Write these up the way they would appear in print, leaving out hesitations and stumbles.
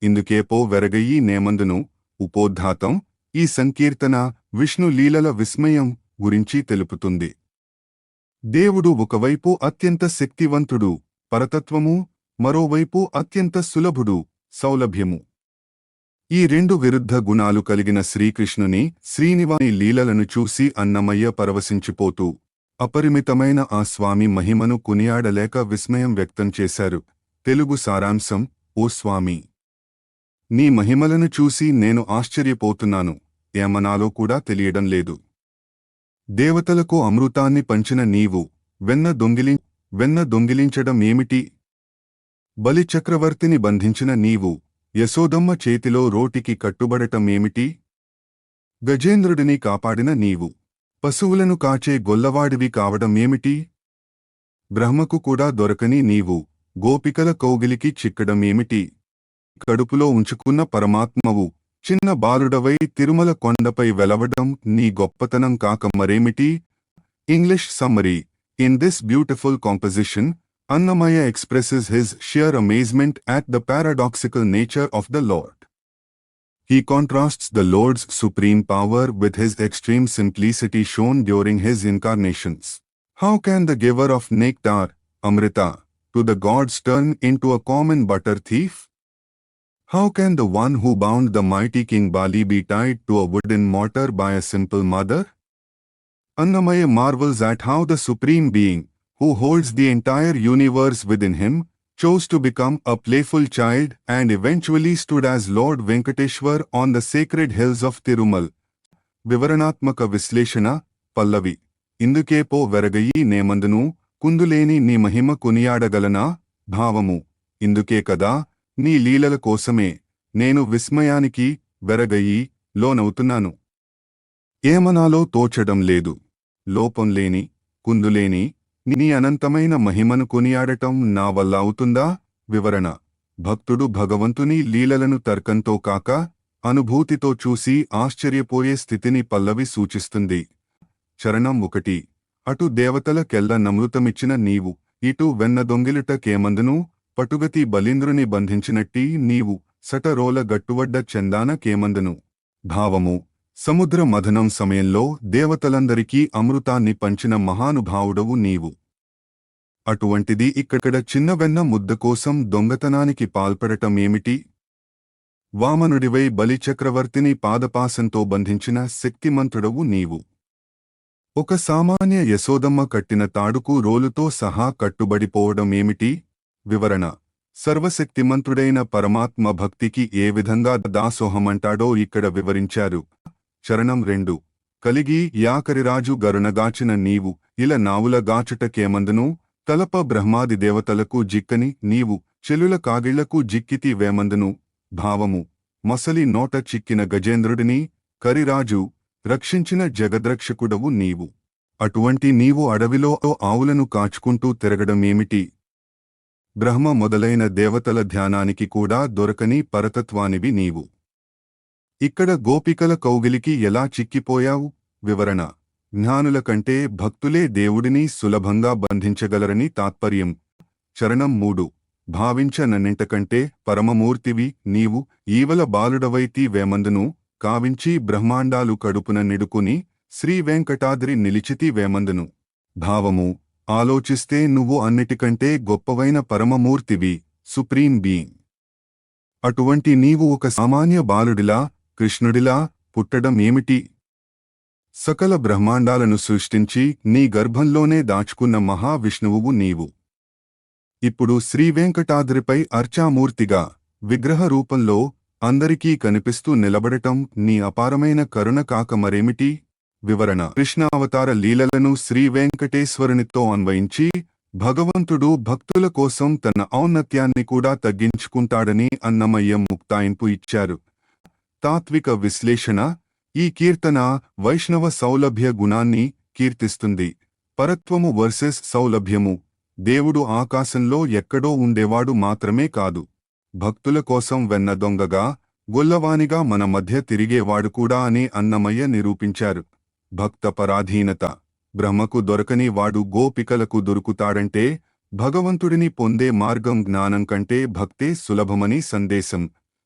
ఇందుకేపో వెరగయి నేమందును ఉపోద్ఘాతం ఈ సంకీర్తన విష్ణు లీలల విస్మయం గురించి తెలుపుతుంది. దేవుడు ఒకవైపు అత్యంత శక్తివంతుడు, పరతత్వము, మరోవైపు అత్యంత సులభుడు, సౌలభ్యము. ఈ రెండు విరుద్ధ గుణాలు కలిగిన శ్రీకృష్ణుని శ్రీనివాని లీలలను చూసి అన్నమయ్య పరవశించిపోతూ అపరిమితమైన ఆ స్వామి మహిమను కొనియాడలేక విస్మయం వ్యక్తం చేశారు. తెలుగు సారాంశం: ఓ స్వామి, నీ మహిమలను చూసి నేను ఆశ్చర్యపోతున్నాను, ఏమనాలో కూడా తెలియడం లేదు. దేవతలకు అమృతాన్ని పంచిన నీవు వెన్న దొంగిలించడం ఏమిటి? బలిచక్రవర్తిని బంధించిన నీవు యశోదమ్మ చేతిలో రోటికి కట్టుబడటం ఏమిటి? గజేంద్రుడిని కాపాడిన నీవు పశువులను కాచే గొల్లవాడివి కావడం ఏమిటి? బ్రహ్మకు కూడా దొరకని నీవు గోపికల కౌగిలికి చిక్కడం ఏమిటి? కడుపులో ఉంచుకున్న పరమాత్మవు చిన్న బాలుడవై తిరుమల కొండపై వెలవడం నీ గొప్పతనం కాక మరేమిటి? English summary: in this beautiful composition, Annamaya expresses his sheer amazement at the paradoxical nature of the Lord. He contrasts the Lord's supreme power with his extreme simplicity shown during his incarnations. How can the giver of nectar, Amrita, to the gods turn into a common butter thief? How can the one who bound the mighty King Bali be tied to a wooden mortar by a simple mother? Annamaya marvels at how the Supreme Being, who holds the entire universe within him, chose to become a playful child and eventually stood as Lord Venkateshwar on the sacred hills of Tirumal. వివరణాత్మక విశ్లేషణ పల్లవి: ఇందుకేపో వెరగయి నేమందును కుందులేని నీ మహిమ కొనియాడగలనా? భావము: ఇందుకే కదా, నీ లీలల కోసమే నేను విస్మయానికి వెరగయి లోనవుతున్నాను. ఏమనాలో తోచడం లేదు. లోపంలేని, కుందులేని నీ అనంతమైన మహిమను కొనియాడటం నా వల్ల అవుతుందా? వివరణ: భక్తుడు భగవంతుని లీలలను తర్కంతో కాక అనుభూతితో చూసి ఆశ్చర్యపోయే స్థితిని పల్లవి సూచిస్తుంది. చరణం 1: అటు దేవతలకెల్ల నమృతమిచ్చిన నీవు ఇటు వెన్న దొంగిలుట కేమందును పటుగతి బలీంద్రుని బంధించినట్టి నీవు సటరోల గట్టువడ్డ చందాన కేమందును. భావము: సముద్ర మథనం సమయంలో దేవతలందరికీ అమృతాన్ని పంచిన మహానుభావుడవు నీవు. అటువంటిది ఇక్కడ చిన్న వెన్న ముద్ద కోసం దొంగతనానికి పాల్పడటం ఏమిటి? వామనుడివై బలిచక్రవర్తిని పాదపాసంతో బంధించిన శక్తిమంతుడవు నీవు. ఒక సామాన్య యశోదమ్మ కట్టిన తాడుకు రోలుతో సహా కట్టుబడిపోవడం ఏమిటి? వివరణ: సర్వశక్తిమంతుడైన పరమాత్మ భక్తికి ఏ విధంగా దాసోహమంటాడో ఇక్కడ వివరించారు. చరణం 2: కలిగి యాకరిరాజు గరునగాచిన నీవు ఇలా నావుల గాచుటకేమందును తలప బ్రహ్మాది దేవతలకు జిక్కని నీవు చెలుల కాగిళ్లకు జిక్కితి వేమందును. భావము: మొసలి నోట చిక్కిన గజేంద్రుడిని కరిరాజు రక్షించిన జగద్రక్షకుడవు నీవు. అటువంటి నీవు అడవిలో ఆవులను కాచుకుంటూ తిరగడం ఏమిటి? బ్రహ్మ మొదలైన దేవతల ధ్యానానికి కూడా దొరకని పరతత్వానివి నీవు. ఇక్కడ గోపికల కౌగిలికి ఎలా చిక్కిపోయావు? వివరణ: జ్ఞానుల కంటే భక్తులే దేవుడిని సులభంగా బంధించగలరని తాత్పర్యం. చరణం 3: భావించనన్నింటకంటే పరమమూర్తివి నీవు ఈవల బాలుడవైతి వేమందును కావించి బ్రహ్మాండాలు కడుపున నిడుకుని శ్రీవేంకటాద్రి నిలిచితి వేమందును. భావము: ఆలోచిస్తే నువ్వు అన్నిటికంటే గొప్పవైన పరమమూర్తివి, సుప్రీం బీయింగ్. అటువంటి నీవు ఒక సామాన్య బాలుడిలా, కృష్ణుడిలా పుట్టడం ఏమిటి? సకల బ్రహ్మాండాలను సృష్టించి నీ గర్భంలోనే దాచుకున్న మహావిష్ణువువు నీవు. ఇప్పుడు శ్రీవేంకటాద్రిపై అర్చామూర్తిగా విగ్రహ రూపంలో అందరికీ కనిపిస్తూ నిలబడటం నీ అపారమైన కరుణ కాక మరేమిటి? వివరణ: కృష్ణావతార లీలలను శ్రీవేంకటేశ్వరునితో అన్వయించి భగవంతుడు భక్తుల కోసం తన ఔన్నత్యాన్ని కూడా తగ్గించుకుంటాడని అన్నమయ్య ముక్తాయింపు ఇచ్చారు. తాత్విక విశ్లేషణ: ఈ కీర్తన వైష్ణవ సౌలభ్య గుణాన్ని కీర్తిస్తుంది. పరత్వము వర్సెస్ సౌలభ్యము. దేవుడు ఆకాశంలో ఎక్కడో ఉండేవాడు మాత్రమే కాదు, భక్తుల కోసం వెన్న దొంగగా, గొల్లవానిగా మన మధ్య తిరిగేవాడు కూడా అని అన్నమయ్య నిరూపించారు. భక్త పరాధీనత: బ్రహ్మకు దొరకని వాడు గోపికలకు దొరుకుతాడంటే భగవంతుడిని పొందే మార్గం జ్ఞానం కంటే భక్తే సులభమని సందేశం.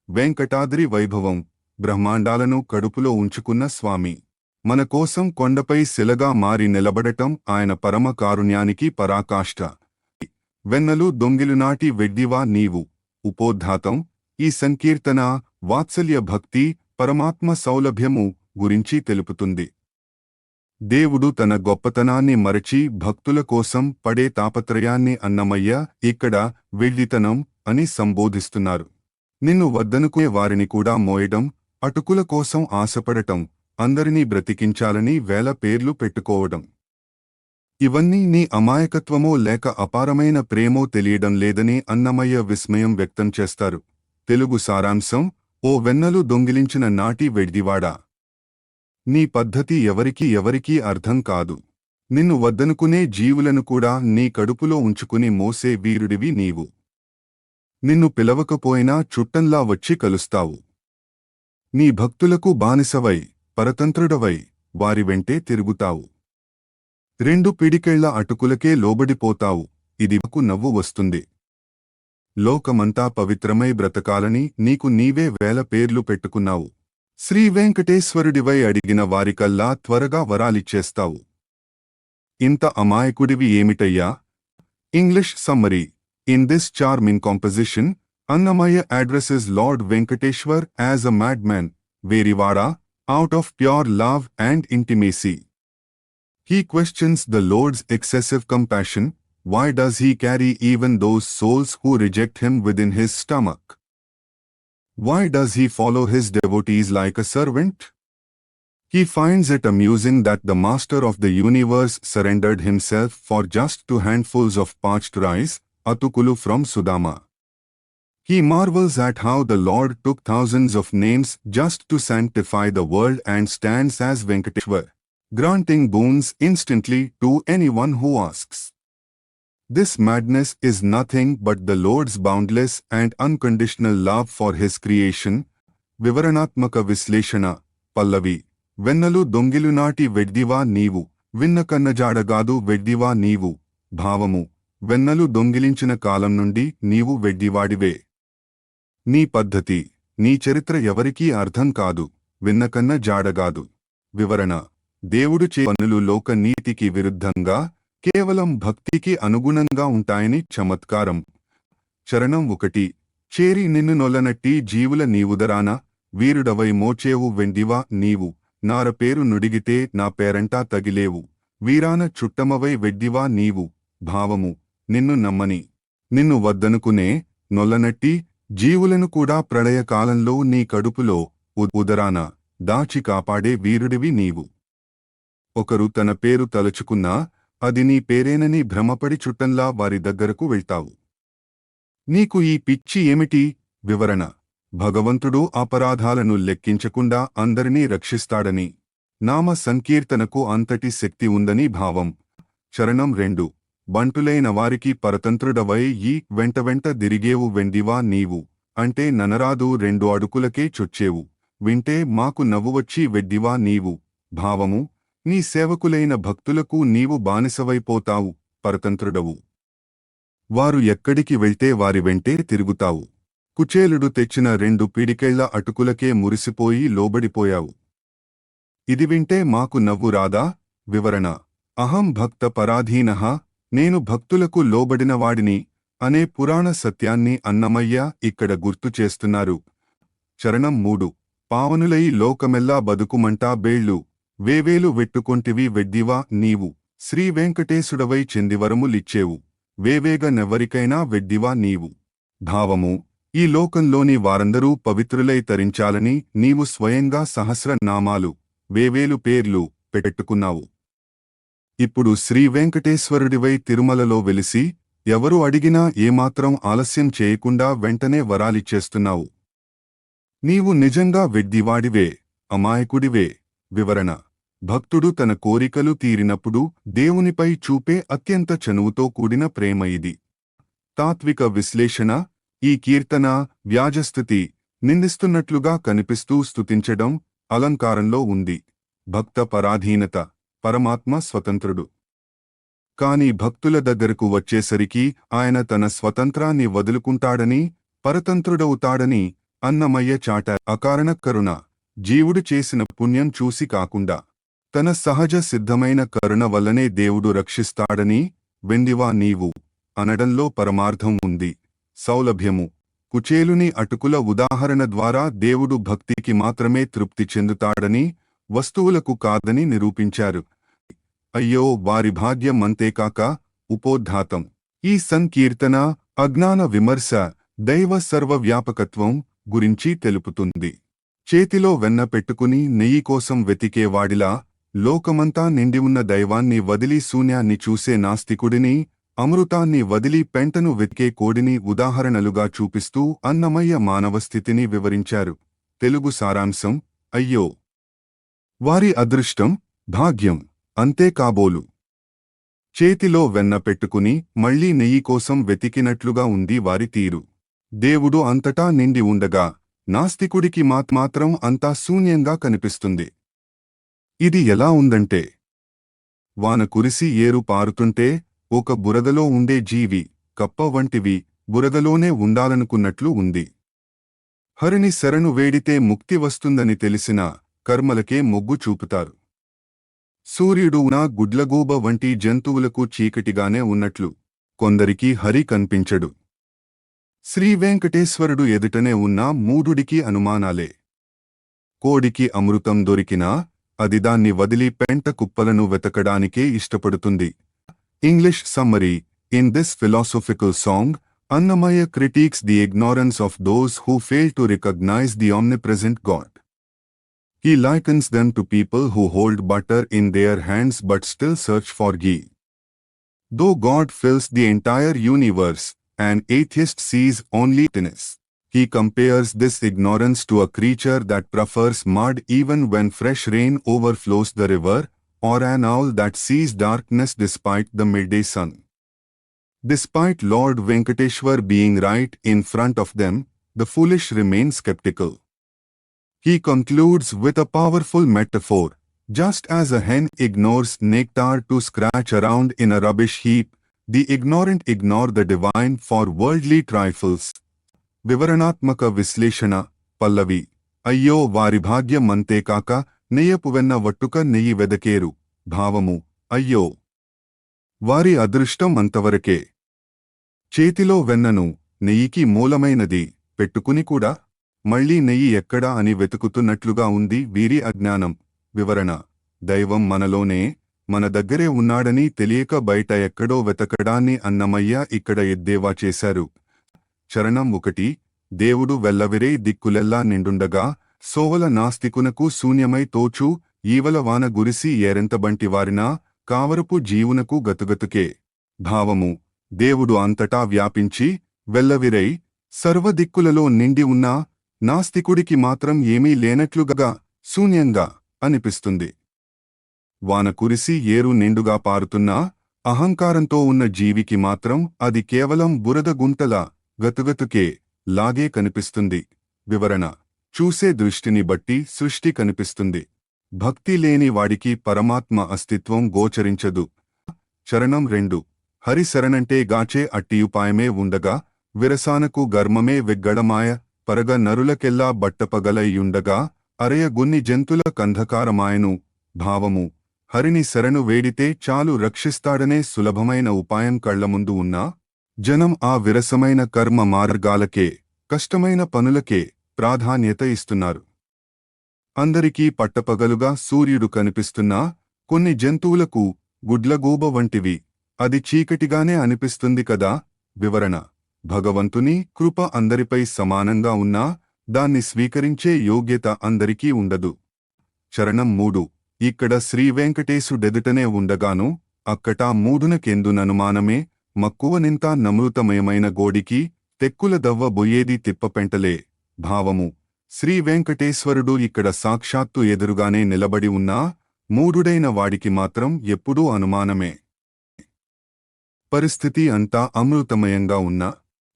వెంకటాద్రి వైభవం, బ్రహ్మాండాలను కడుపులో ఉంచుకున్న స్వామి మన కోసం కొండపై శిలగా మారి నిలబడటం ఆయన పరమ కారుణ్యానికి పరాకాష్ఠ. వెన్నలు దొంగిలునాటి వెడ్డివా నీవు. ఉపోద్ఘాతం. ఈ సంకీర్తన వాత్సల్య భక్తి, పరమాత్మ సౌలభ్యము గురించి తెలుపుతుంది. దేవుడు తన గొప్పతనాన్ని మరచి భక్తుల కోసం పడే తాపత్రయాన్ని అన్నమయ్య ఇక్కడ వెళ్లితనం అని సంబోధిస్తున్నారు. నిన్ను వద్దనుకునే వారిని కూడా మోయడం, అటుకుల కోసం ఆశపడటం, అందరినీ బ్రతికించాలని వేల పేర్లు పెట్టుకోవడం, ఇవన్నీ నీ అమాయకత్వమో లేక అపారమైన ప్రేమో తెలియడం లేదని అన్నమయ్య విస్మయం వ్యక్తం చేస్తారు. తెలుగు సారాంశం. ఓ వెన్నలు దొంగిలించిన నాటి వెడ్డివాడా, నీ పద్ధతి ఎవరికీ అర్థం కాదు. నిన్ను వద్దనుకునే జీవులను కూడా నీ కడుపులో ఉంచుకుని మోసే వీరుడివి నీవు. నిన్ను పిలవకపోయినా చుట్టంలా వచ్చి కలుస్తావు. నీ భక్తులకు బానిసవై, పరతంత్రుడవై వారి వెంటే తిరుగుతావు. 2 పిడికెళ్ల అటుకులకే లోబడిపోతావు. ఇది మాకు నవ్వు వస్తుంది. లోకమంతా పవిత్రమై బ్రతకాలని నీకు నీవే వేల పేర్లు పెట్టుకున్నావు. శ్రీ వెంకటేశ్వరుడివై అడిగిన వారికల్లా త్వరగా వరాలిచ్చేస్తావు. ఇంత అమాయకుడివి ఏమిటయ్యా? English summary. In this charming composition, Annamaya addresses Lord Venkateshwar as a madman, Verivada, out of pure love and intimacy. He questions the Lord's excessive compassion. Why does he carry even those souls who reject him within his stomach? Why does he follow his devotees like a servant? He finds it amusing that the master of the universe surrendered himself for just 2 handfuls of parched rice, atukulu from Sudama. He marvels at how the Lord took thousands of names just to sanctify the world and stands as Venkateshwar, granting boons instantly to anyone who asks. This madness is nothing but the Lord's boundless and unconditional love for his creation. Vivaranatmaka Visleshana, Pallavi. వెన్నలు దొంగిలునాటి వెడ్డివా నీవు. విన్న కన్నజాడగాదు వెడ్డివా నీవు. భావము. వెన్నలు దొంగిలించిన కాలం నుండి నీవు వెడ్డివాడివే. నీ పద్ధతి, నీ చరిత్ర ఎవరికీ అర్థం కాదు. విన్నకన్న జాడగాదు. వివరణ. దేవుడు చే పనులు లోక నీతికి విరుద్ధంగా, కేవలం భక్తికి అనుగుణంగా ఉంటాయని చమత్కారం. చరణం 1. చేరి నిన్ను నొల్లనట్టి జీవుల నీవుదరాన, వీరుడవై మోచేవు వెండివా నీవు. నార పేరు నుడిగితే నా పేరంటా తగిలేవు. వీరాన చుట్టమవై వెడ్డివా నీవు. భావము. నిన్ను నమ్మని, నిన్ను వద్దనుకునే, నొల్లనట్టి జీవులను కూడా ప్రళయకాలంలో నీ కడుపులో ఉదరాన దాచి కాపాడే వీరుడివి నీవు. ఒకరు తన పేరు తలుచుకున్నా అది నీ పేరేనని భ్రమపడి చుట్టంలా వారి దగ్గరకు వెళ్తావు. నీకు ఈ పిచ్చి ఏమిటి? వివరణ. భగవంతుడు అపరాధాలను లెక్కించకుండా అందరినీ రక్షిస్తాడని, నామ సంకీర్తనకు అంతటి శక్తి ఉందని భావం. చరణం 2. బంటులైన వారికి పరతంత్రుడవై ఈ వెంట దిరిగేవు వెండివా నీవు. అంటే ననరాదు 2 అడుకులకే చొచ్చేవు. వింటే మాకు నవ్వువచ్చి వెడ్డివా నీవు. భావము. నీ సేవకులైన భక్తులకు నీవు బానిసవైపోతావు, పరతంత్రుడవు. వారు ఎక్కడికి వెళ్తే వారి వెంటే తిరుగుతావు. కుచేలుడు తెచ్చిన 2 పిడికెళ్ల అటుకులకే మురిసిపోయి లోబడిపోయావు. ఇది వింటే మాకు నవ్వు రాదా? వివరణ. అహం భక్త పరాధీనః, నేను భక్తులకు లోబడినవాడిని అనే పురాణ సత్యాన్ని అన్నమయ్య ఇక్కడ గుర్తు చేస్తున్నారు. చరణం 3. పావనులై లోకమెల్లా బతుకుమంటా బేళ్ళు, వేవేలు వెట్టుకొంటివి వెడ్డివా నీవు. శ్రీ వెంకటేశుడవై చెందివరములిచ్చేవు. వేవేగ నెవ్వరికైనా వెడ్డివా నీవు. భావము. ఈ లోకంలోని వారందరూ పవిత్రులై తరించాలని నీవు స్వయంగా సహస్రనామాలు, వేవేలు పేర్లు పెట్టుకున్నావు. ఇప్పుడు శ్రీ వెంకటేశ్వరుడివై తిరుమలలో వెలిసి, ఎవరు అడిగినా ఏమాత్రం ఆలస్యం చేయకుండా వెంటనే వరాలిచ్చేస్తున్నావు. నీవు నిజంగా వెడ్డివాడివే, అమాయకుడివే. వివరణ. భక్తుడు తన కోరికలు తీరినప్పుడు దేవునిపై చూపే అత్యంత చనువుతో కూడిన ప్రేమ ఇది. తాత్విక విశ్లేషణ. ఈ కీర్తన వ్యాజస్థుతి, నిందిస్తున్నట్లుగా కనిపిస్తూ స్తుతించడం, అలంకారంలో ఉంది. భక్త పరాధీనత. పరమాత్మ స్వతంత్రుడు. కాని భక్తుల దగ్గరకు వచ్చేసరికి ఆయన తన స్వతంత్రాన్ని వదులుకుంటాడని, పరతంత్రుడవుతాడని అన్నమయ్య చాట అకారణ కరుణ. జీవుడు చేసిన పుణ్యం చూసి కాకుండా తన సహజ సిద్ధమైన కరుణ వల్లనే దేవుడు రక్షిస్తాడని వెండివా నీవు అనడంలో పరమార్థం ఉంది. సౌలభ్యము. కుచేలుని అటుకుల ఉదాహరణ ద్వారా దేవుడు భక్తికి మాత్రమే తృప్తి చెందుతాడని, వస్తువులకు కాదని నిరూపించారు. అయ్యో వారి భాగ్యం అంతేకాక ఉపోద్ఘాతం. ఈ సంకీర్తన అజ్ఞాన విమర్శ దైవ సర్వవ్యాపకత్వం గురించి తెలుపుతుంది. చేతిలో వెన్న పెట్టుకుని నెయ్యి కోసం వెతికేవాడిలా లోకమంతా నిండి ఉన్న దైవాన్ని వదిలి శూన్యాన్ని చూసే నాస్తికుడిని, అమృతాన్ని వదిలి పెంటను వెతికే కోడిని ఉదాహరణలుగా చూపిస్తూ అన్నమయ్య మానవస్థితిని వివరించారు. తెలుగు సారాంశం: అయ్యో వారి అదృష్టం, భాగ్యం అంతే కాబోలు. చేతిలో వెన్న పెట్టుకుని మళ్లీ నెయ్యి కోసం వెతికినట్లుగా ఉంది వారి తీరు. దేవుడు అంతటా నిండి ఉండగా నాస్తికుడికి మాత్రం అంతా శూన్యంగా కనిపిస్తుంది. ఇది ఎలా ఉందంటే, వాన కురిసి ఏరు పారుతుంటే ఒక బురదలో ఉండే జీవి, కప్ప వంటివి బురదలోనే ఉండాలనుకున్నట్లు ఉంది. హరిని శరణు వేడితే ముక్తి వస్తుందని తెలిసినా కర్మలకే మొగ్గు చూపుతారు. సూర్యుడు నా గుడ్లగూబ వంటి జంతువులకు చీకటిగానే ఉన్నట్లు కొందరికి హరి కనిపించడు. శ్రీవేంకటేశ్వరుడు ఎదుటనే ఉన్న మూఢుడికి అనుమానాలే. కోడికి అమృతం దొరికినా అది దాన్ని వదిలి పెంట కుప్పలను వెతకడానికే ఇష్టపడుతుంది. English summary: In this philosophical song, Annamaya critiques the ignorance of those who fail to recognize the omnipresent God. He likens them to people who hold butter in their hands but still search for ghee. Though God fills the entire universe, an atheist sees only emptiness. He compares this ignorance to a creature that prefers mud even when fresh rain overflows the river, or an owl that sees darkness despite the midday sun. Despite Lord Venkateshwar being right in front of them, the foolish remain skeptical. He concludes with a powerful metaphor: just as a hen ignores nectar to scratch around in a rubbish heap, the ignorant ignore the divine for worldly trifles. వివరణాత్మక విశ్లేషణ. పల్లవి. అయ్యో వారి భాగ్యం అంతేకాక నెయ్యపు వెన్న వట్టుక నెయ్యి వెదకేరు. భావము: అయ్యో వారి అదృష్టం అంతవరకే. చేతిలో వెన్నను, నెయ్యికి మూలమైనది పెట్టుకుని కూడా మళ్లీ నెయ్యి ఎక్కడా అని వెతుకుతున్నట్లుగా ఉంది వీరి అజ్ఞానం. వివరణ. దైవం మనలోనే, మన దగ్గరే ఉన్నాడని తెలియక బయట ఎక్కడో వెతకడాన్ని అన్నమయ్య ఇక్కడ ఎద్దేవా చేశారు. చరణం 1. దేవుడు వెల్లవిరే దిక్కులెల్లా నిండుండగా సోవల నాస్తికునకు శూన్యమై తోచు, ఈవల వాన గురిసి ఏరెంతబంటి వారినా కావరపు జీవునకు గతుగతుకే. భావము: దేవుడు అంతటా వ్యాపించి వెల్లవిరై సర్వదిక్కులలో నిండి ఉన్నా నాస్తికుడికి మాత్రం ఏమీ లేనట్లుగా శూన్యంగా అనిపిస్తుంది. వాన కురిసి ఏరు నిండుగా పారుతున్నా అహంకారంతో ఉన్న జీవికి మాత్రం అది కేవలం బురద గుంటలా గతుగతుకే లాగే కనిపిస్తుంది. వివరణ. చూసే దృష్టిని బట్టి సృష్టి కనిపిస్తుంది. భక్తి లేని వాడికి పరమాత్మ అస్తిత్వం గోచరించదు. చరణం 2. హరి శరణంటే గాచే అట్టియుపాయమే ఉండగా విరసానకు గర్మమే వెగ్గడమాయ, పరగ నరులకెల్లా బట్టపగలయ్యుండగా అరయ గున్ని జంతుల కంధకారమాయను. భావము: హరిని శరణు వేడితే చాలు రక్షిస్తాడనే సులభమైన ఉపాయం కళ్లముందు ఉన్నా జనం ఆ విరసమైన కర్మ మార్గాలకే, కష్టమైన పనులకే ప్రాధాన్యత ఇస్తున్నారు. అందరికీ పట్టపగలుగా సూర్యుడు కనిపిస్తున్నా కొన్ని జంతువులకు గుడ్లగూబ వంటివి అది చీకటిగానే అనిపిస్తుంది కదా. వివరణ. భగవంతుని కృప అందరిపై సమానంగా ఉన్నా దాన్ని స్వీకరించే యోగ్యత అందరికీ ఉండదు. చరణం 3. ఇక్కడ శ్రీవేంకటేశుడెదుటనే ఉండగాను అక్కటా మూఢునకెందుననుమానమే, మక్కువనింతా నమృతమయమైన గోడికి తెక్కుల దవ్వ బొయ్యేది తిప్పపెంటలే. భావము: శ్రీవేంకటేశ్వరుడు ఇక్కడ సాక్షాత్తు ఎదురుగానే నిలబడి ఉన్నా మూఢుడైన వాడికి మాత్రం ఎప్పుడూ అనుమానమే. పరిస్థితి అంతా అమృతమయంగా ఉన్నా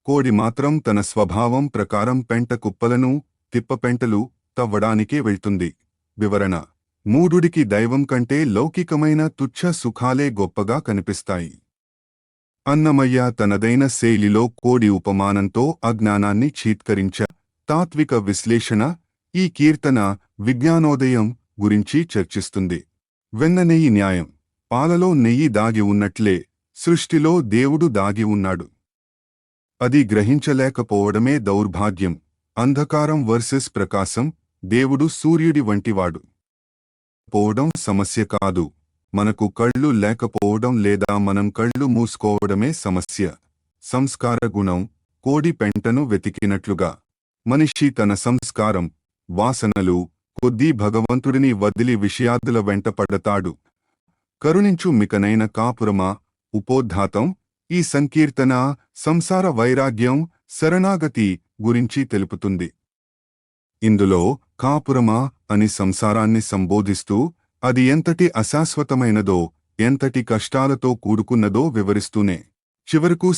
కోడి మాత్రం తన స్వభావం ప్రకారం పెంట కుప్పలను, తిప్పపెంటలు తవ్వడానికే వెళ్తుంది. వివరణ. మూఢుడికి దైవం కంటే లౌకికమైన తుచ్చ సుఖాలే గొప్పగా కనిపిస్తాయి. అన్నమయ్య తనదైన శైలిలో కోడి ఉపమానంతో అజ్ఞానాన్ని చీత్కరించ తాత్విక విశ్లేషణ. ఈ కీర్తన విజ్ఞానోదయం గురించి చర్చిస్తుంది. వెన్న నెయ్యి న్యాయం. పాలలో నెయ్యి దాగి ఉన్నట్లే సృష్టిలో దేవుడు దాగి ఉన్నాడు. అది గ్రహించలేకపోవడమే దౌర్భాగ్యం. అంధకారం వర్సెస్ ప్రకాశం. దేవుడు సూర్యుడి వంటివాడు. పోవడం సమస్య కాదు, మనకు కళ్ళు లేకపోవడం లేదా మనం కళ్ళు మూసుకోవడమే సమస్య. సంస్కార గుణం. కోడి పెంటను వెతికినట్లుగా మనిషి తన సంస్కారం, వాసనలు కొద్దీ భగవంతుడిని వదిలి విషయాదుల వెంట పడతాడు. కరుణించు మికనైన కాపురమా. ఉపోద్ఘాతం. ఈ సంకీర్తన సంసార వైరాగ్యం, శరణాగతి గురించి తెలుపుతుంది. ఇందులో కాపురమా అని సంసారాన్ని సంబోధిస్తూ అది ఎంతటి అశాశ్వతమైనదో, ఎంతటి కష్టాలతో కూడుకున్నదో వివరిస్తూనే చివరకు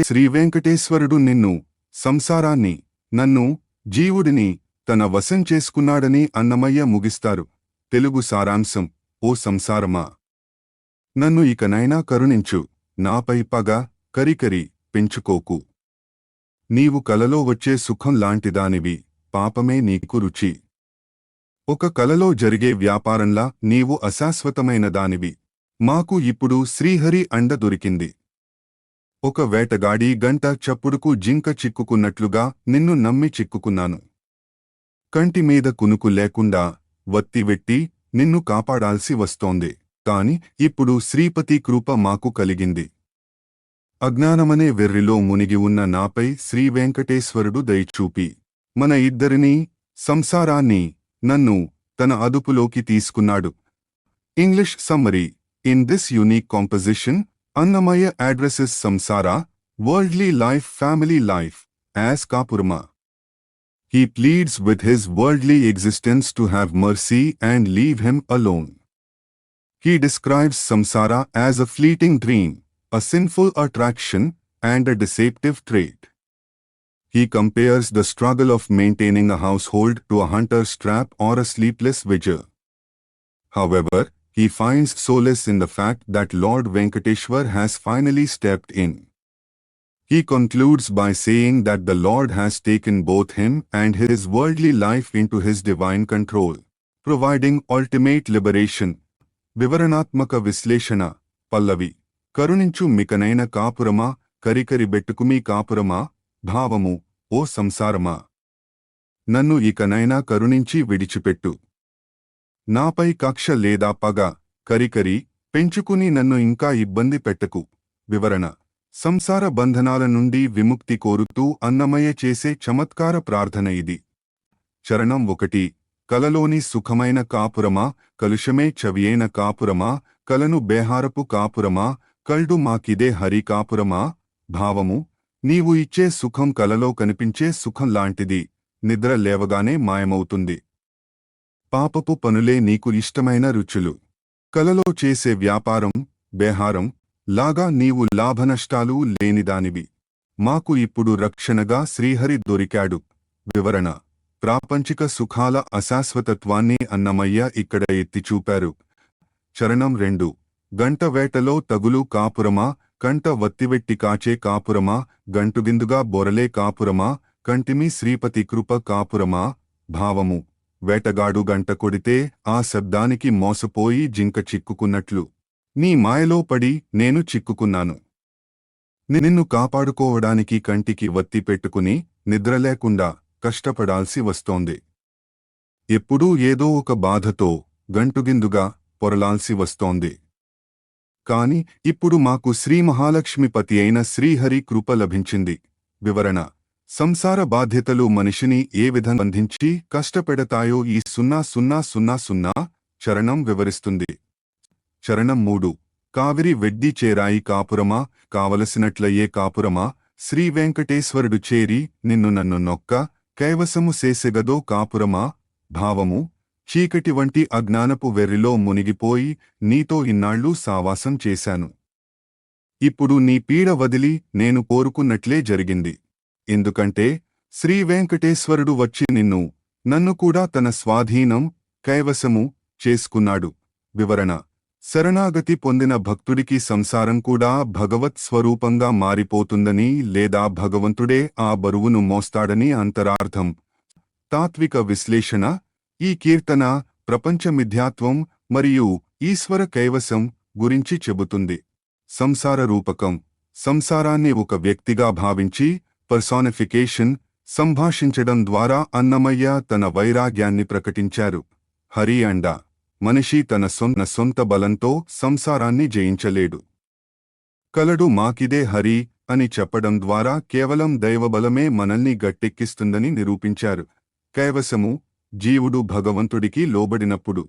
శ్రీవేంకటేశ్వరుడు నిన్ను, సంసారాన్ని, నన్ను, జీవుడిని తన వశం చేసుకున్నాడని అన్నమయ్య ముగిస్తారు. తెలుగు సారాంశం. ఓ సంసారమా, నన్ను ఇకనైనా కరుణించు. నాపై పగ, కరికరి పెంచుకోకు. నీవు కలలో వచ్చే సుఖం లాంటిదానివి, పాపమే నీకు రుచి. ఒక కలలో జరిగే వ్యాపారంలా నీవు అశాశ్వతమైన దానివి. మాకు ఇప్పుడు శ్రీహరి అండ దొరికింది. ఒక వేటగాడి గంట చప్పుడుకు జింక చిక్కుకున్నట్లుగా నిన్ను నమ్మి చిక్కుకున్నాను. కంటిమీద కునుకు లేకుండా వత్తివెట్టి నిన్ను కాపాడాల్సి వస్తోంది. కాని ఇప్పుడు శ్రీపతి కృప మాకు కలిగింది. అజ్ఞానమనే వెర్రిలో మునిగి ఉన్న నాపై శ్రీవేంకటేశ్వరుడు దయచూపి మన ఇద్దరినీ, సంసారాన్ని, నన్ను తన అదుపులోకి తీసుకున్నాడు. English summary. In this unique composition, Annamayya addresses samsara, worldly life, family life, as Kapurama. He pleads with his worldly existence to have mercy and leave him alone. He describes samsara as a fleeting dream, a sinful attraction, and a deceptive trait. He compares the struggle of maintaining a household to a hunter's trap or a sleepless vigil. However, he finds solace in the fact that Lord Venkateshwar has finally stepped in. He concludes by saying that the Lord has taken both him and his worldly life into his divine control, providing ultimate liberation. వివరణాత్మక విశ్లేషణ. పల్లవి. కరుణించు మికనైన కాపురమా, కరికరి బెట్టుకుమీ కాపురమా. భావము. ఓ సంసారమా, నన్ను ఇకనైనా కరుణించి విడిచిపెట్టు. నాపై కక్ష లేదా పగ, కరికరి పెంచుకుని నన్ను ఇంకా ఇబ్బంది పెట్టకు. వివరణ. సంసార బంధనాల నుండి విముక్తి కోరుతూ అన్నమయ్య చేసే చమత్కార ప్రార్థన ఇది. చరణం 1. కలలోని సుఖమైన కాపురమా, కలుషమే చవియేన కాపురమా, కలను బేహారపు కాపురమా, కల్డు మాకిదే హరి కాపురమా. భావము. నీవు ఇచ్చే సుఖం కలలో కనిపించే సుఖం లాంటిది, నిద్ర లేవగానే మాయమవుతుంది. పాపపు పనులే నీకు ఇష్టమైన రుచులు. కలలో చేసే వ్యాపారం, బేహారం లాగా నీవు లాభనష్టాలు లేనిదానివి. మాకు ఇప్పుడు రక్షణగా శ్రీహరి దొరికాడు. వివరణ. ప్రాపంచిక సుఖాల అశాశ్వతత్వాన్ని అన్నమయ్య ఇక్కడ ఎత్తిచూపారు. చరణం 2. గంట వేటలో తగులు కాపురమా, కంట వత్తివెట్టి కాచే కాపురమా, గంటుగిందుగా బొరలే కాపురమా, కంటిమి శ్రీపతి కృప కాపురమా. భావము. వేటగాడు గంట కొడితే ఆ శబ్దానికి మోసపోయి జింక చిక్కుకున్నట్లు నీ మాయలో పడి నేను చిక్కుకున్నాను. నిన్ను కాపాడుకోవడానికి కంటికి వత్తి పెట్టుకుని నిద్రలేకుండా కష్టపడాల్సి వస్తోంది. ఎప్పుడూ ఏదో ఒక బాధతో గంటుగిందుగా పొరలాల్సి వస్తోంది. కాని ఇప్పుడు మాకు శ్రీ మహాలక్ష్మిపతి అయిన శ్రీహరి కృప లభించింది. వివరణ. సంసార బాధ్యతలు మనిషిని ఏ విధంగా బంధించి కష్టపెడతాయో ఈ 0000 చరణం వివరిస్తుంది. చరణం 3. కావిరి వెడ్డి చేరాయి కాపురమా, కావలసినట్లయ్యే కాపురమా, శ్రీ వెంకటేశ్వరుడు చేరి నిన్ను నన్ను నొక్క కైవసము సేసెగదో కాపురమా. భావము. చీకటి వంటి అజ్ఞానపు వెర్రిలో మునిగిపోయి నీతో ఇన్నాళ్లు సావాసం చేశాను. ఇప్పుడు నీ పీడ వదిలి నేను కోరుకున్నట్లే జరిగింది. ఎందుకంటే శ్రీ వెంకటేశ్వరుడు వచ్చి నిన్ను, నన్ను కూడా తన స్వాధీనం, కైవసము చేసుకున్నాడు. వివరణ. శరణాగతి పొందిన భక్తుడికి సంసారం కూడా భగవత్ స్వరూపంగా మారిపోతుందని లేదా భగవంతుడే ఆ బరువును మోస్తాడని అంతరార్థం. తాత్విక విశ్లేషణ: ఈ కీర్తన ప్రపంచ మిథ్యాత్వం మరియు ఈశ్వర కైవసం గురించి చెబుతుంది. సంసార రూపకం: సంసారాన్ని ఒక వ్యక్తిగా భావించి పర్సానిఫికేషన్ సంభాషించడం ద్వారా అన్నమయ్య తన వైరాగ్యాన్ని ప్రకటించారు. హరి అండ: మనిషి తన సొంత బలంతో సంసారాన్ని జయించలేడు. కలడు మాకిదే హరి అని చెప్పడం ద్వారా కేవలం దైవబలమే మనల్ని గట్టెక్కిస్తుందని నిరూపించారు. కైవసము: జీవుడు భగవంతుడికి లోబడినప్పుడు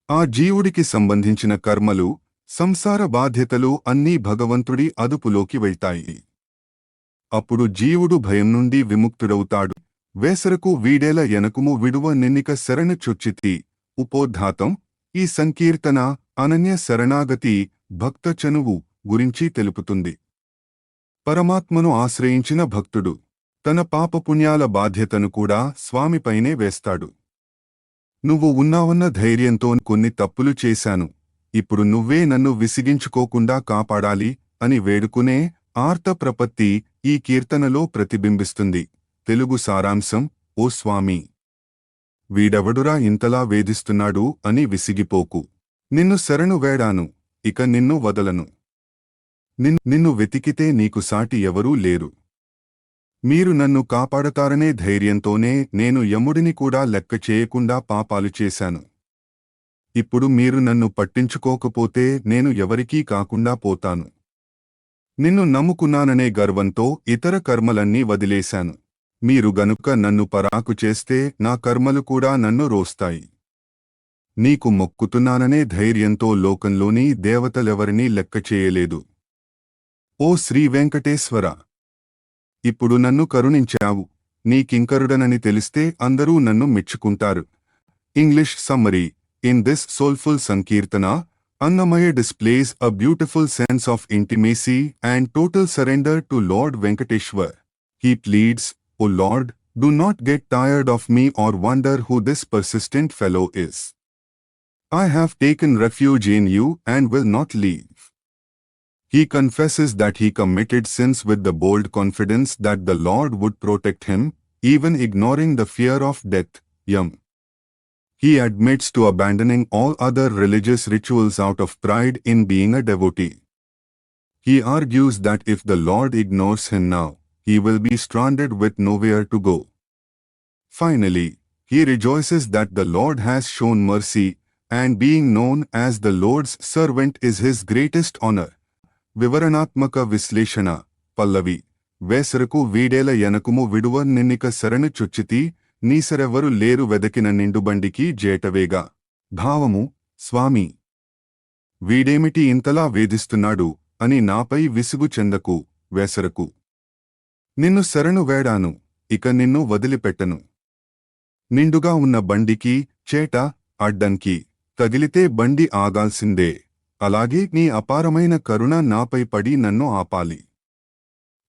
ఆ జీవుడికి సంబంధించిన కర్మలు, సంసార బాధ్యతలు అన్నీ భగవంతుడి అదుపులోకి వెళ్తాయి. అప్పుడు జీవుడు భయం నుండి విముక్తుడవుతాడు. వేసరకు వీడేల ఎనకుము విడువ నిన్నిక శరణు చొచ్చితి. ఉపోద్ఘాతం: ఈ సంకీర్తన అనన్య శరణాగతి, భక్త చనువు గురించి తెలుపుతుంది. పరమాత్మను ఆశ్రయించిన భక్తుడు తన పాపపుణ్యాల బాధ్యతను కూడా స్వామిపైనే వేస్తాడు. నువ్వు ఉన్నావన్న ధైర్యంతో కొన్ని తప్పులు చేశాను, ఇప్పుడు నువ్వే నన్ను విసిగించుకోకుండా కాపాడాలి అని వేడుకునే ఆర్త ప్రపత్తి ఈ కీర్తనలో ప్రతిబింబిస్తుంది. తెలుగు సారాంశం: ఓ స్వామి, వీడెవడురా ఇంతలా వేధిస్తున్నాడు అని విసిగిపోకు. నిన్ను శరణు వేడాను, ఇక నిన్ను వదలను. నిన్ను వెతికితే నీకు సాటి ఎవరూ లేరు. మీరు నన్ను కాపాడతారనే ధైర్యంతోనే నేను యముడిని కూడా లెక్క చేయకుండా పాపాలు చేశాను. ఇప్పుడు మీరు నన్ను పట్టించుకోకపోతే నేను ఎవరికీ కాకుండా పోతాను. నిన్ను నమ్ముకున్నాననే గర్వంతో ఇతర కర్మలన్నీ వదిలేశాను. మీరు గనుక నన్ను పరాకు చేస్తే నా కర్మలు కూడా నన్ను రోస్తాయి. నీకు మొక్కుతున్నాననే ధైర్యంతో లోకంలోని దేవతలెవరినీ లెక్క చేయలేదు. ఓ శ్రీ వెంకటేశ్వర, ఇప్పుడు నన్ను కరుణించావు. నీకింకరుడనని తెలిస్తే అందరూ నన్ను మెచ్చుకుంటారు. English summary: in this soulful Sankirtana, Annamaya displays a beautiful sense of intimacy and total surrender to Lord Venkateshwar. He pleads, O Lord, do not get tired of me or wonder who this persistent fellow is. I have taken refuge in you and will not leave. He confesses that he committed sins with the bold confidence that the Lord would protect him, even ignoring the fear of death, Yam. He admits to abandoning all other religious rituals out of pride in being a devotee. He argues that if the Lord ignores him now, he will be stranded with nowhere to go. Finally, he rejoices that the Lord has shown mercy, and being known as the Lord's servant is his greatest honor. వివరణాత్మక విశ్లేషణ: పల్లవి: వేసరకు వీడేల ఎనకుము విడువ నిన్నిక శరణు చొచ్చితి, నీసరెవ్వరు లేరు వెదకిన నిండుబండికి జేటవేగా. భావము: స్వామి, వీడేమిటి ఇంతలా వేధిస్తున్నాడు అని నాపై విసుగు చెందకు. వేసరకు నిన్ను శరణు వేడాను, ఇక నిన్ను వదిలిపెట్టను. నిండుగా ఉన్న బండికి చేట అడ్డంకి తగిలితే బండి ఆగాల్సిందే. అలాగే నీ అపారమైన కరుణ నాపై పడి నన్ను ఆపాలి.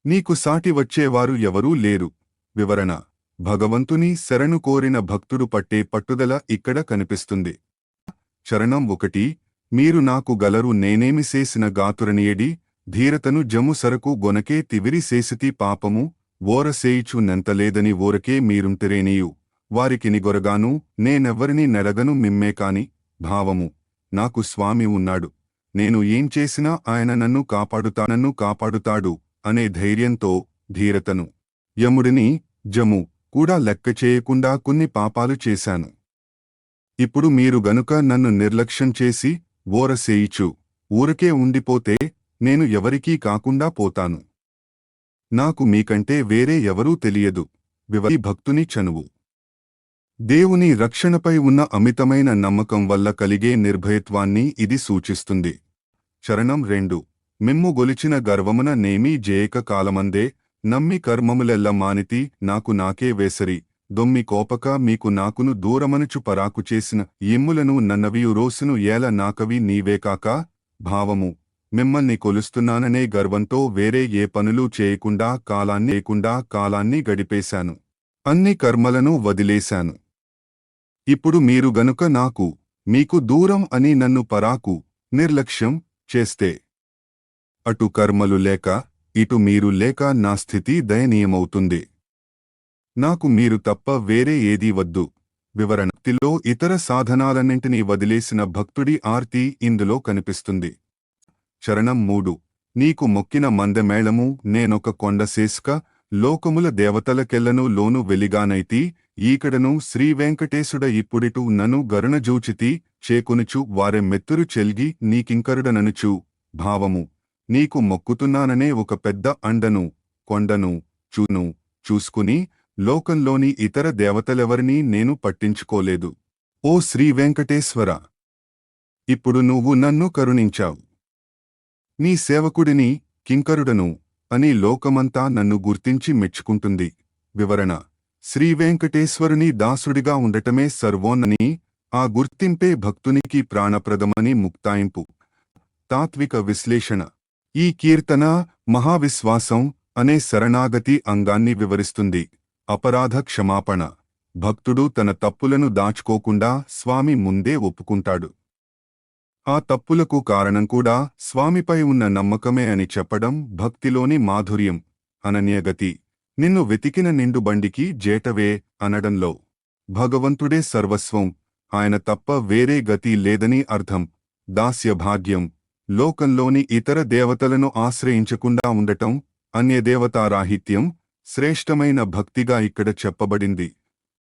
నీకు సాటి వచ్చేవారు ఎవరూ లేరు. వివరణ: భగవంతుని శరణు కోరిన భక్తుడు పట్టే పట్టుదల ఇక్కడ కనిపిస్తుంది. చరణం 1: మీరు నాకు గలరు నేనేమి చేసిన గాతురనియడి, ధీరతను జము సరకు గొనకే తివిరి సేసితి పాపము, ఓరసేయిచు నెంతలేదని ఓరకే మీరుంటిరేనియు, వారికిని గొరగాను నేనెవ్వరిని నెడగను మిమ్మే కాని. భావము: నాకు స్వామి ఉన్నాడు, నేను ఏం చేసినా ఆయన నన్ను కాపాడుతాడు అనే ధైర్యంతో ధీరతను, యముడిని జము కూడా లెక్క చేయకుండా కొన్ని పాపాలు చేశాను. ఇప్పుడు మీరు గనుక నన్ను నిర్లక్ష్యం చేసి ఓరసేయిచు ఊరకే ఉండిపోతే నేను ఎవరికీ కాకుండా పోతాను. నాకు మీకంటే వేరే ఎవరూ తెలియదు. వివరి భక్తుని చనువు: దేవుని రక్షణపై ఉన్న అమితమైన నమ్మకం వల్ల కలిగే నిర్భయత్వాన్ని ఇది సూచిస్తుంది. చరణం 2: మిమ్ము గొలిచిన గర్వమున నేమీ జేయక కాలమందే, నమ్మి కర్మములెల్ల మానితి నాకు నాకే వేసరి, దొమ్మి కోపక మీకు నాకును దూరమనుచు పరాకు చేసిన ఇమ్ములను నన్నవియు రోసును ఏల నాకవి నీవేకాక. భావము: మిమ్మల్ని కొలుస్తున్నాననే గర్వంతో వేరే ఏ పనులు చేయకుండా కాలాన్ని గడిపేశాను. అన్ని కర్మలను వదిలేశాను. ఇప్పుడు మీరు గనుక మీకు దూరం అని నన్ను పరాకు నిర్లక్ష్యం చేస్తే అటు కర్మలు లేక ఇటు మీరు లేక నా స్థితి దయనీయమవుతుంది. నాకు మీరు తప్ప వేరే ఏదీ వద్దు. వివరణ: భక్తిలో ఇతర సాధనాలన్నింటినీ వదిలేసిన భక్తుడి ఆర్తి ఇందులో కనిపిస్తుంది. చరణం 3. నీకు మొక్కిన మందమేళము నేనొక కొండశేస్క లోకముల దేవతలకెల్లను లోను వెలిగానైతి ఈకడను శ్రీవేంకటేశుడ ఇప్పుడిటు నను గరుణజూచితి చేకునుచు వారె మెత్తురు చెల్గి నీకింకరుడననుచు భావము. నీకు మొక్కుతున్నాననే ఒక పెద్ద అండను కొండను చూసుకుని లోకంలోని ఇతర దేవతలెవరినీ నేను పట్టించుకోలేదు. ఓ శ్రీవేంకటేశ్వర, ఇప్పుడు నువ్వు నన్ను కరుణించావు. నీ సేవకుడిని కింకరుడను అని లోకమంతా నన్ను గుర్తించి మెచ్చుకుంటుంది. వివరణ: శ్రీవేంకటేశ్వరుని దాసుడిగా ఉండటమే సర్వోన్నని, ఆ గుర్తింపే భక్తునికి ప్రాణప్రదమని ముక్తాయింపు. తాత్విక విశ్లేషణ: ఈ కీర్తన మహావిశ్వాసం అనే శరణాగతి అంగాన్ని వివరిస్తుంది. అపరాధ క్షమాపణ: భక్తుడు తన తప్పులను దాచుకోకుండా స్వామి ముందే ఒప్పుకుంటాడు. ఆ తప్పులకు కారణం కూడా స్వామిపై ఉన్న నమ్మకమే అని చెప్పడం భక్తిలోని మాధుర్యం. అనన్యగతి: నిన్ను వెతికిన నిండు బండికి జేటవే అనడంలో భగవంతుడే సర్వస్వం, ఆయన తప్ప వేరే గతి లేదని అర్థం. దాస్యభాగ్యం: లోకంలోని ఇతర దేవతలను ఆశ్రయించకుండా ఉండటం అన్యదేవతారాహిత్యం శ్రేష్టమైన భక్తిగా ఇక్కడ చెప్పబడింది.